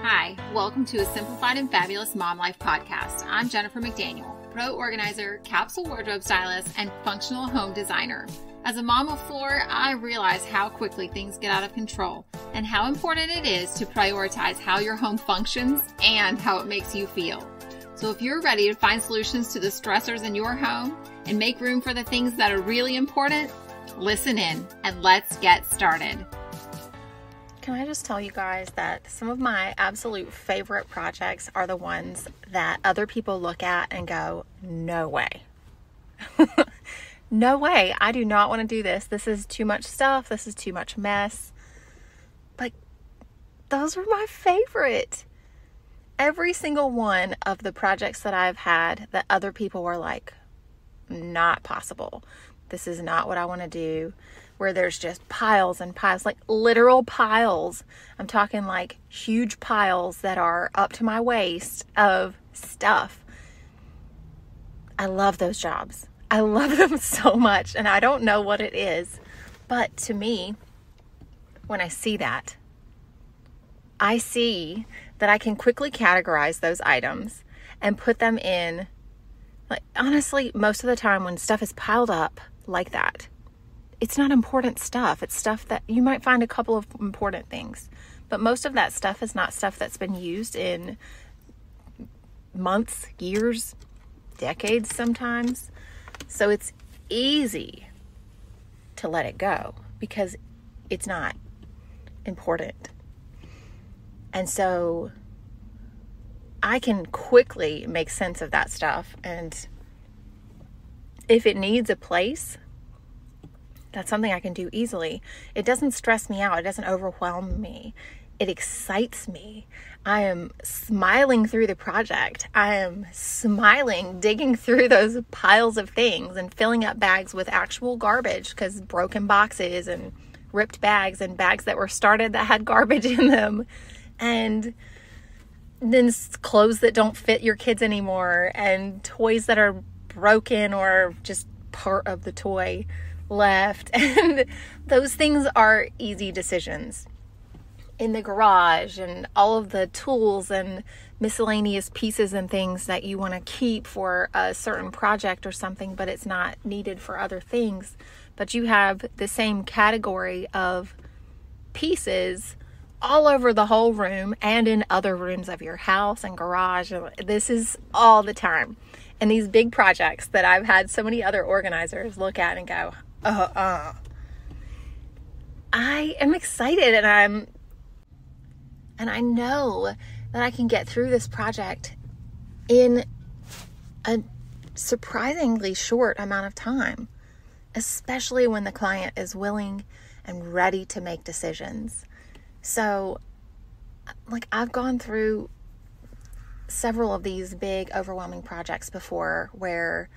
Hi, welcome to a Simplified and Fabulous Mom Life podcast. I'm Jennifer McDaniel, pro organizer, capsule wardrobe stylist, and functional home designer. As a mom of four, I realize how quickly things get out of control and how important it is to prioritize how your home functions and how it makes you feel. So if you're ready to find solutions to the stressors in your home and make room for the things that are really important, listen in and let's get started. Can I just tell you guys that some of my absolute favorite projects are the ones that other people look at and go, no way. No way. I do not want to do this. This is too much stuff. This is too much mess. But those were my favorite. Every single one of the projects that I've had that other people were like, not possible. This is not what I want to do. Where there's just piles and piles, like literal piles. I'm talking like huge piles that are up to my waist of stuff. I love those jobs. I love them so much, and I don't know what it is, but to me, when I see that, I see that I can quickly categorize those items and put them in, like, honestly, most of the time when stuff is piled up like that, it's not important stuff. It's stuff that you might find a couple of important things, but most of that stuff is not stuff that's been used in months, years, decades sometimes. So it's easy to let it go because it's not important. And so I can quickly make sense of that stuff. And if it needs a place, that's something I can do easily. It doesn't stress me out. It doesn't overwhelm me. It excites me. I am smiling through the project. I am smiling, digging through those piles of things and filling up bags with actual garbage, because broken boxes and ripped bags and bags that were started that had garbage in them, and then clothes that don't fit your kids anymore, and toys that are broken or just part of the toy left. And those things are easy decisions. In the garage, and all of the tools and miscellaneous pieces and things that you want to keep for a certain project or something, but it's not needed for other things. But you have the same category of pieces all over the whole room and in other rooms of your house and garage. This is all the time. And these big projects that I've had so many other organizers look at and go, I am excited, and I know that I can get through this project in a surprisingly short amount of time, especially when the client is willing and ready to make decisions. So, like, I've gone through several of these big, overwhelming projects before where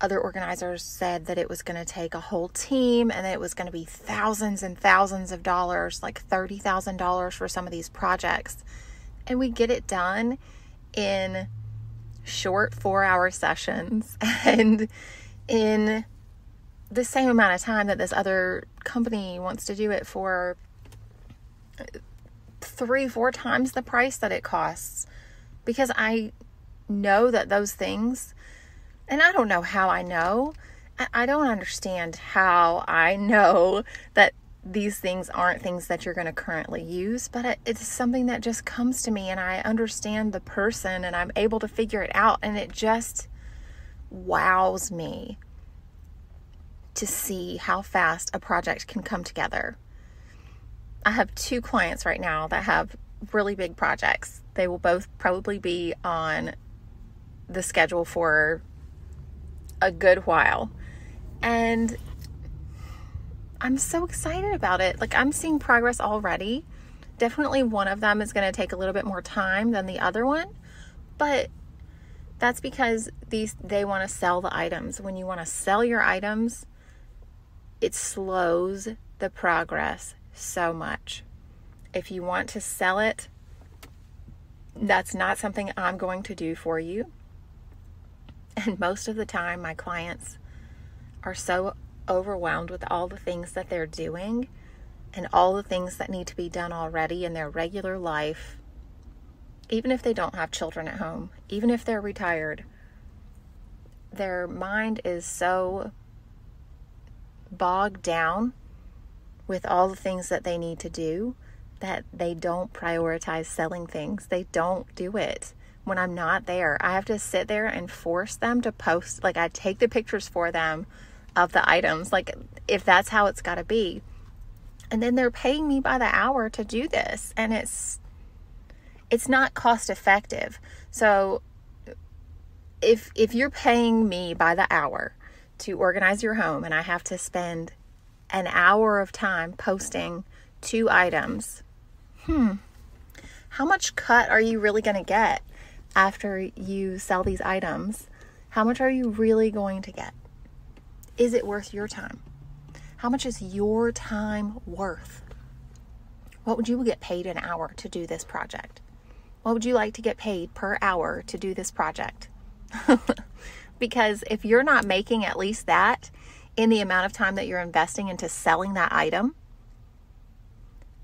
other organizers said that it was going to take a whole team and it was going to be thousands and thousands of dollars, like $30,000 for some of these projects. And we get it done in short 4-hour sessions and in the same amount of time that this other company wants to do it for 3-4 times the price that it costs. Because I know that those things, and I don't know how I know. I don't understand how I know that these things aren't things that you're going to currently use, but it's something that just comes to me, and I understand the person and I'm able to figure it out, and it just wows me to see how fast a project can come together. I have 2 clients right now that have really big projects. They will both probably be on the schedule for a good while, and I'm so excited about it. Like, I'm seeing progress already. Definitely one of them is going to take a little bit more time than the other one, but that's because they want to sell the items. When you want to sell your items, it slows the progress so much. If you want to sell it, that's not something I'm going to do for you. And most of the time, my clients are so overwhelmed with all the things that they're doing and all the things that need to be done already in their regular life even if they don't have children at home, even if they're retired, their mind is so bogged down with all the things that they need to do that they don't prioritize selling things. They don't do it. When I'm not there, I have to sit there and force them to post. Like, I take the pictures for them of the items, like if that's how it's got to be. And then they're paying me by the hour to do this. And it's not cost effective. So if you're paying me by the hour to organize your home and I have to spend an hour of time posting 2 items, how much cut are you really going to get after you sell these items? How much are you really going to get? Is it worth your time? How much is your time worth? What would you get paid an hour to do this project? What would you like to get paid per hour to do this project? Because if you're not making at least that in the amount of time that you're investing into selling that item,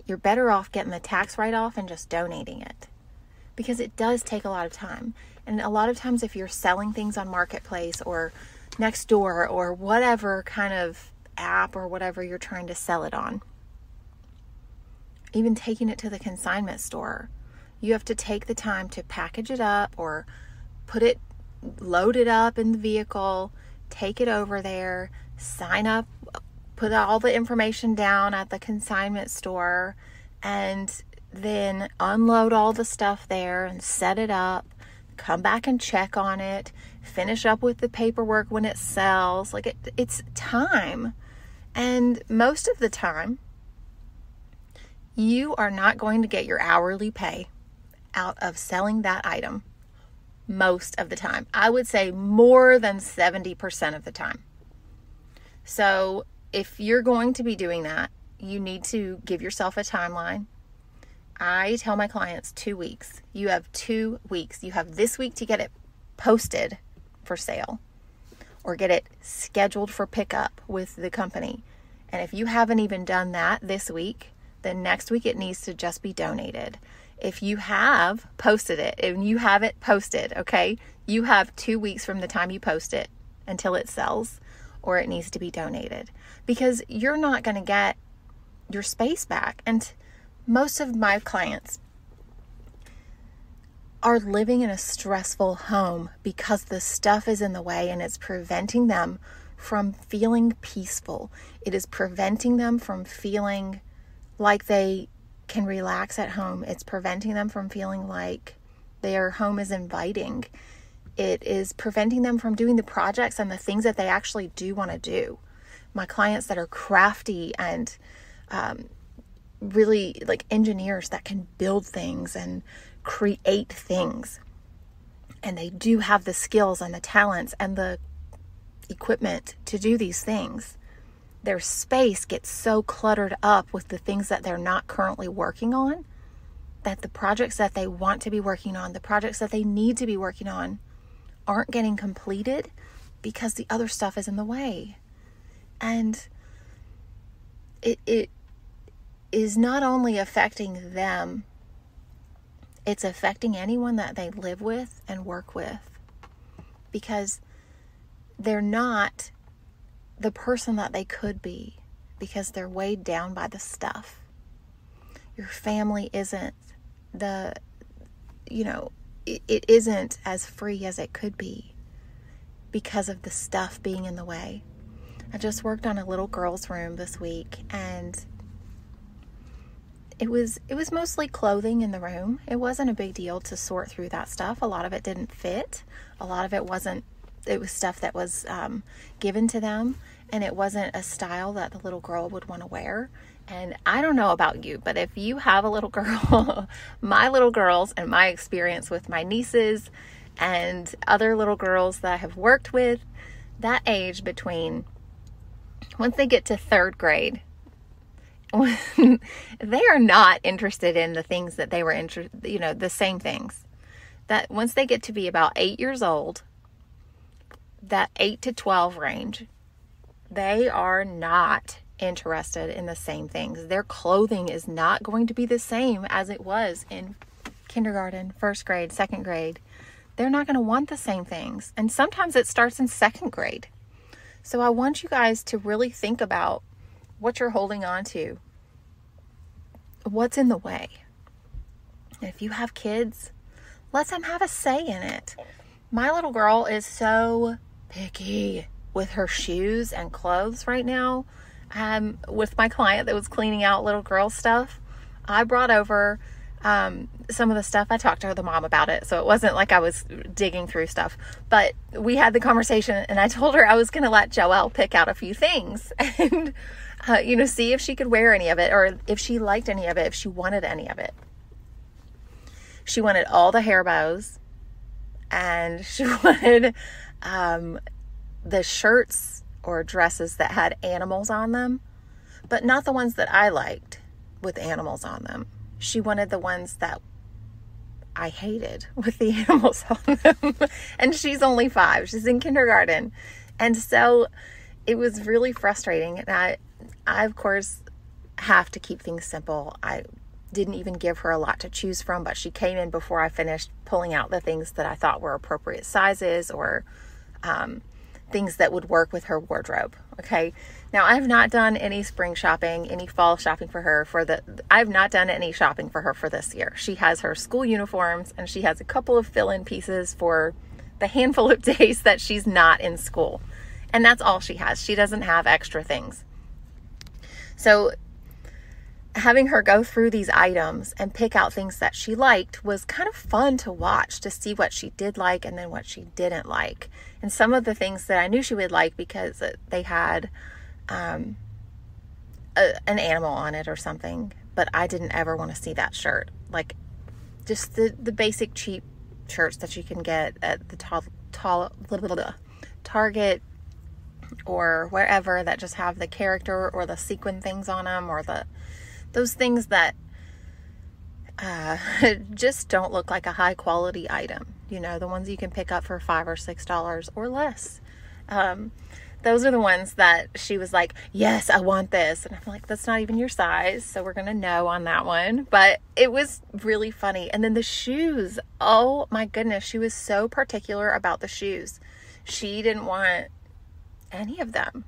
you're better off getting the tax write-off and just donating it. Because it does take a lot of time. And a lot of times if you're selling things on Marketplace or Nextdoor or whatever kind of app or whatever you're trying to sell it on, even taking it to the consignment store, you have to take the time to package it up or load it up in the vehicle, take it over there, sign up, put all the information down at the consignment store, and then unload all the stuff there and set it up, come back and check on it, finish up with the paperwork when it sells. Like it's time. And most of the time, you are not going to get your hourly pay out of selling that item. Most of the time. I would say more than 70% of the time. So if you're going to be doing that, you need to give yourself a timeline. I tell my clients 2 weeks. You have 2 weeks. You have this week to get it posted for sale or get it scheduled for pickup with the company. And if you haven't even done that this week, then next week it needs to just be donated. If you have posted it and you have it posted, okay, you have 2 weeks from the time you post it until it sells or it needs to be donated, because you're not going to get your space back. And most of my clients are living in a stressful home because the stuff is in the way and it's preventing them from feeling peaceful. It is preventing them from feeling like they can relax at home. It's preventing them from feeling like their home is inviting. It is preventing them from doing the projects and the things that they actually do want to do. My clients that are crafty and really like engineers that can build things and create things, and they do have the skills and the talents and the equipment to do these things, their space gets so cluttered up with the things that they're not currently working on, that the projects that they want to be working on, the projects that they need to be working on, aren't getting completed because the other stuff is in the way. And it is not only affecting them, it's affecting anyone that they live with and work with, because they're not the person that they could be because they're weighed down by the stuff. Your family isn't it isn't as free as it could be because of the stuff being in the way. I just worked on a little girl's room this week, and it was mostly clothing in the room. It wasn't a big deal to sort through that stuff. A lot of it didn't fit. A lot of it wasn't. It was stuff that was given to them, and it wasn't a style that the little girl would want to wear. And I don't know about you, but if you have a little girl, my little girls and my experience with my nieces and other little girls that I have worked with, that age between, once they get to 3rd grade, they are not interested in the things that they were interested, the same things. That once they get to be about 8 years old, that 8 to 12 range, they are not interested in the same things. Their clothing is not going to be the same as it was in kindergarten, first grade, second grade, they're not going to want the same things. And sometimes it starts in second grade. So I want you guys to really think about what you're holding on to. What's in the way? If you have kids, let them have a say in it. My little girl is so picky with her shoes and clothes right now. With my client that was cleaning out little girl stuff, I brought over some of the stuff. I talked to the mom about it, so it wasn't like I was digging through stuff, but we had the conversation, and I told her I was going to let Joelle pick out a few things and see if she could wear any of it, or if she liked any of it, if she wanted any of it. She wanted all the hair bows, and she wanted the shirts or dresses that had animals on them, but not the ones that I liked with animals on them. She wanted the ones that I hated with the animals on them. And she's only 5. She's in kindergarten. And so it was really frustrating. And I of course, have to keep things simple. I didn't even give her a lot to choose from, but she came in before I finished pulling out the things that I thought were appropriate sizes, or things that would work with her wardrobe. Okay. Now, I have not done any spring shopping, any fall shopping for her I've not done any shopping for her for this year. She has her school uniforms, and she has a couple of fill-in pieces for the handful of days that she's not in school. And that's all she has. She doesn't have extra things. So having her go through these items and pick out things that she liked was kind of fun to watch, to see what she did like and then what she didn't like. And some of the things that I knew she would like because they had an animal on it or something, but I didn't ever want to see that shirt. Like just the basic cheap shirts that you can get at the Target or wherever, that just have the character or the sequin things on them, or those things that just don't look like a high quality item. The ones you can pick up for $5 or $6 or less. Those are the ones that she was like, yes, I want this. And I'm like, that's not even your size, so we're going to no on that one. But it was really funny. And then the shoes, oh my goodness, she was so particular about the shoes. She didn't want any of them.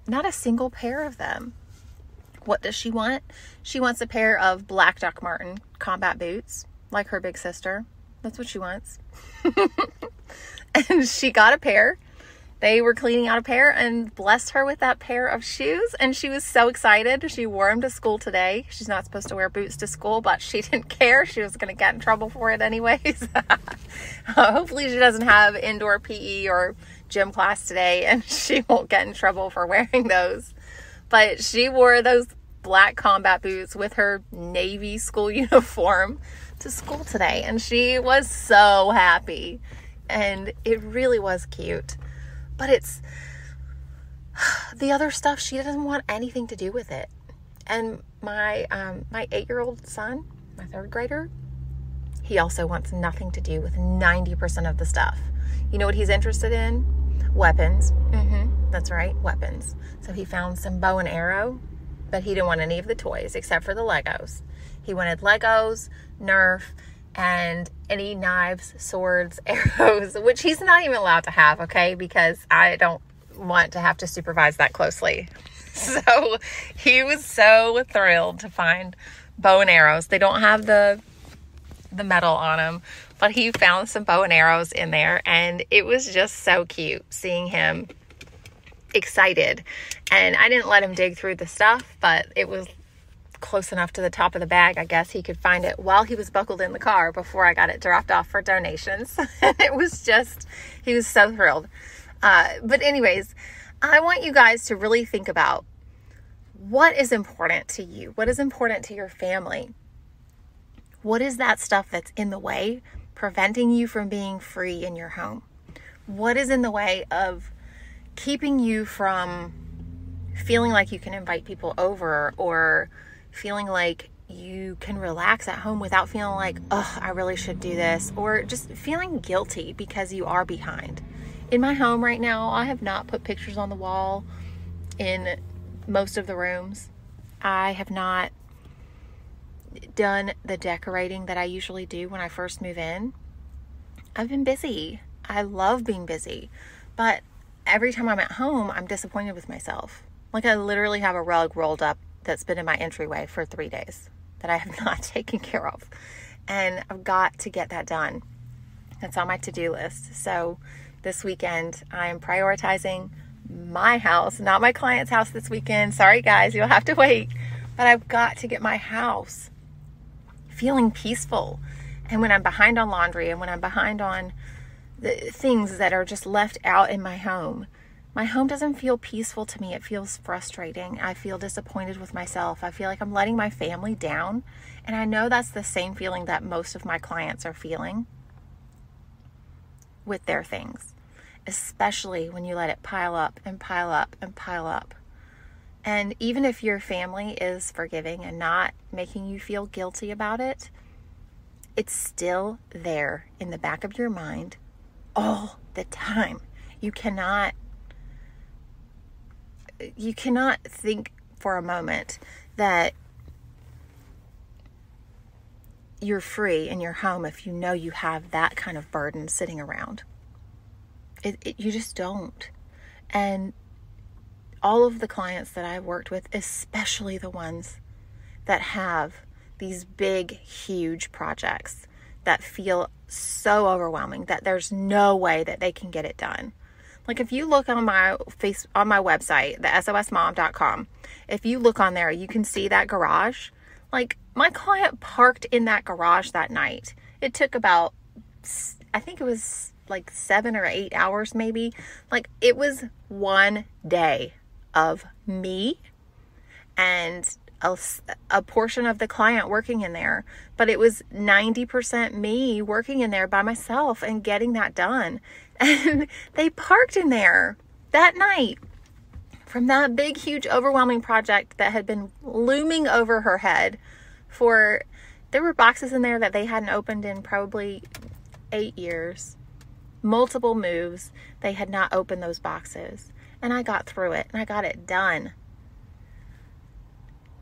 Not a single pair of them. What does she want? She wants a pair of black Doc Marten combat boots, like her big sister. That's what she wants. And she got a pair. They were cleaning out a pair and blessed her with that pair of shoes. And she was so excited. She wore them to school today. She's not supposed to wear boots to school, but she didn't care. She was going to get in trouble for it anyways. Hopefully she doesn't have indoor PE or gym class today, and she won't get in trouble for wearing those. But she wore those black combat boots with her Navy school uniform to school today, and she was so happy. And it really was cute. But it's the other stuff, she doesn't want anything to do with it. And my 8-year-old son, my 3rd grader, he also wants nothing to do with 90% of the stuff. You know what he's interested in? Weapons. That's right, weapons. So he found some bow and arrow, but he didn't want any of the toys except for the Legos. He wanted Legos, Nerf, and any knives, swords, arrows, which he's not even allowed to have, okay? Because I don't want to have to supervise that closely. So he was so thrilled to find bow and arrows. They don't have the metal on them, but he found some bow and arrows in there, and it was just so cute seeing him excited. And I didn't let him dig through the stuff, but it was close enough to the top of the bag, I guess he could find it while he was buckled in the car before I got it dropped off for donations. It was just, he was so thrilled. But anyways, I want you guys to really think about what is important to you. What is important to your family? What is that stuff that's in the way, preventing you from being free in your home? What is in the way of keeping you from feeling like you can invite people over, or feeling like you can relax at home without feeling like, oh, I really should do this, or just feeling guilty because you are behind? In my home right now, I have not put pictures on the wall in most of the rooms. I have not done the decorating that I usually do when I first move in. I've been busy. I love being busy, but every time I'm at home, I'm disappointed with myself. Like, I literally have a rug rolled up that's been in my entryway for 3 days that I have not taken care of. And I've got to get that done. That's on my to-do list. So this weekend, I am prioritizing my house, not my client's house this weekend. Sorry, guys, you'll have to wait. But I've got to get my house feeling peaceful. And when I'm behind on laundry and when I'm behind on the things that are just left out in my home doesn't feel peaceful to me. It feels frustrating. I feel disappointed with myself. I feel like I'm letting my family down. And I know that's the same feeling that most of my clients are feeling with their things, especially when you let it pile up and pile up and pile up. And even if your family is forgiving and not making you feel guilty about it, it's still there in the back of your mind all the time. You cannot think for a moment that you're free in your home if you know you have that kind of burden sitting around. You just don't. And all of the clients that I've worked with, especially the ones that have these big, huge projects that feel so overwhelming that there's no way that they can get it done. Like, if you look on my website, the sosmom.com, if you look on there, you can see that garage. Like, my client parked in that garage that night. It took about, I think it was like 7 or 8 hours maybe. Like, it was one day of me and a portion of the client working in there, but it was 90% me working in there by myself and getting that done. And they parked in there that night from that big, huge, overwhelming project that had been looming over her head there were boxes in there that they hadn't opened in probably 8 years, multiple moves. They had not opened those boxes, and I got through it and I got it done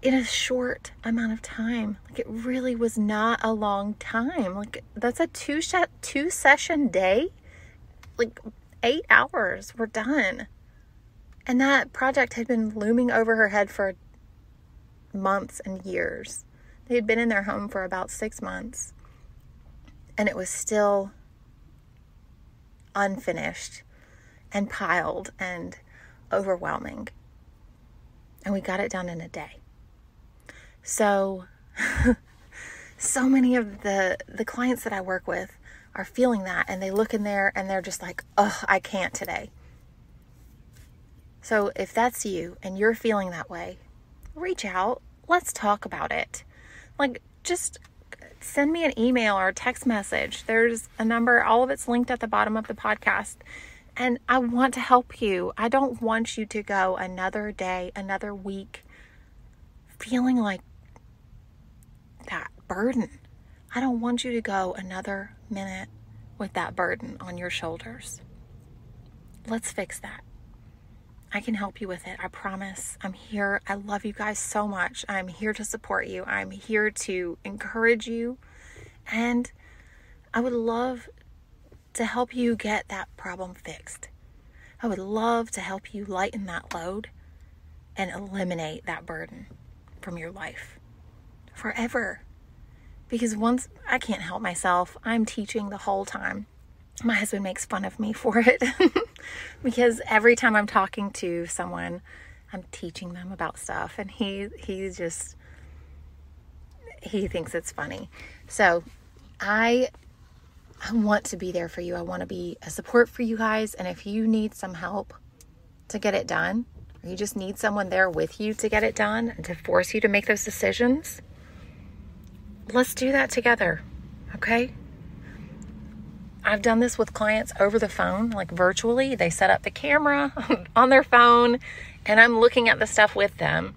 in a short amount of time. Like, it really was not a long time. Like, that's a two session day. Like, 8 hours were done. And that project had been looming over her head for months and years. They had been in their home for about 6 months. And it was still unfinished and piled and overwhelming. And we got it done in a day. So, so many of the clients that I work with are feeling that, and they look in there and they're just like, oh, I can't today. So if that's you and you're feeling that way, reach out. Let's talk about it. Like, just send me an email or a text message. There's a number, all of it's linked at the bottom of the podcast. And I want to help you. I don't want you to go another day, another week, feeling like that burden. I don't want you to go another minute with that burden on your shoulders. Let's fix that. I can help you with it. I promise. I'm here. I love you guys so much. I'm here to support you. I'm here to encourage you. And I would love to help you get that problem fixed. I would love to help you lighten that load and eliminate that burden from your life forever. Because once I can't help myself, I'm teaching the whole time. My husband makes fun of me for it because every time I'm talking to someone, I'm teaching them about stuff, and he thinks it's funny. So I want to be there for you. I want to be a support for you guys. And if you need some help to get it done, or you just need someone there with you to get it done and to force you to make those decisions, let's do that together. Okay? I've done this with clients over the phone, like virtually. They set up the camera on their phone, and I'm looking at the stuff with them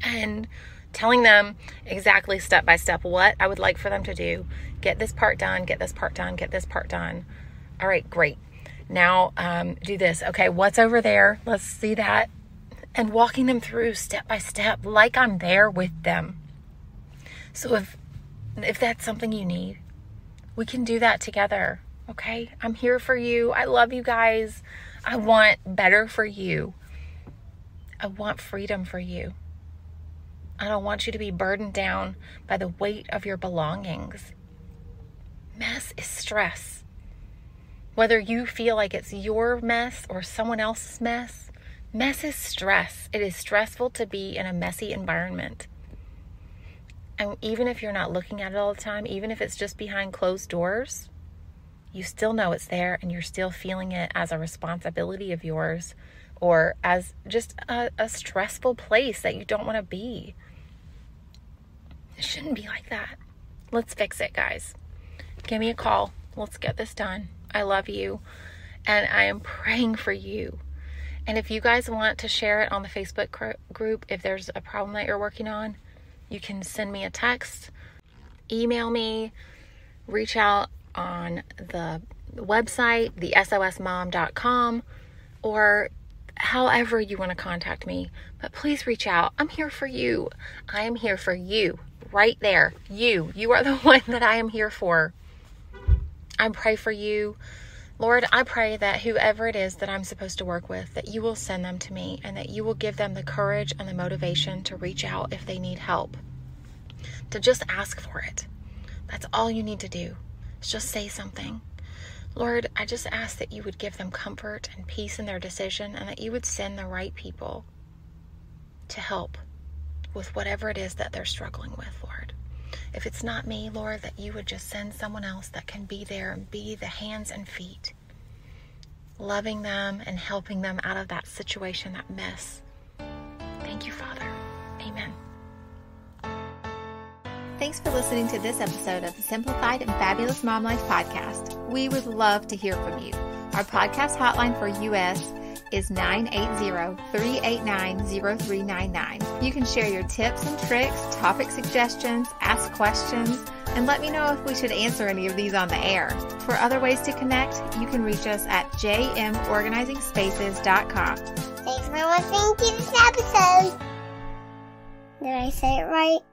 and telling them exactly step by step what I would like for them to do. Get this part done, get this part done, get this part done. All right, great. Now do this. Okay, what's over there? Let's see that. And walking them through step by step, like I'm there with them. So if that's something you need, we can do that together, okay? I'm here for you. I love you guys. I want better for you. I want freedom for you. I don't want you to be burdened down by the weight of your belongings. Mess is stress. Whether you feel like it's your mess or someone else's mess, mess is stress. It is stressful to be in a messy environment. And even if you're not looking at it all the time, even if it's just behind closed doors, you still know it's there and you're still feeling it as a responsibility of yours or as just a stressful place that you don't want to be. It shouldn't be like that. Let's fix it, guys. Give me a call. Let's get this done. I love you, and I am praying for you. And if you guys want to share it on the Facebook group, if there's a problem that you're working on, you can send me a text, email me, reach out on the website, thesosmom.com, or however you want to contact me. But please reach out. I'm here for you. I am here for you. Right there. You are the one that I am here for. I pray for you. Lord, I pray that whoever it is that I'm supposed to work with, that you will send them to me and that you will give them the courage and the motivation to reach out if they need help. To just ask for it. That's all you need to do. Is just say something. Lord, I just ask that you would give them comfort and peace in their decision and that you would send the right people to help with whatever it is that they're struggling with, Lord. If it's not me, Lord, that you would just send someone else that can be there and be the hands and feet, loving them and helping them out of that situation, that mess. Thank you, Father. Amen. Thanks for listening to this episode of the Simplified and Fabulous Mom Life podcast. We would love to hear from you. Our podcast hotline for U.S. is 980-389-0399. You can share your tips and tricks, topic suggestions, ask questions, and let me know if we should answer any of these on the air. For other ways to connect, you can reach us at jmorganizingspaces.com. Thanks for listening to this episode. Did I say it right?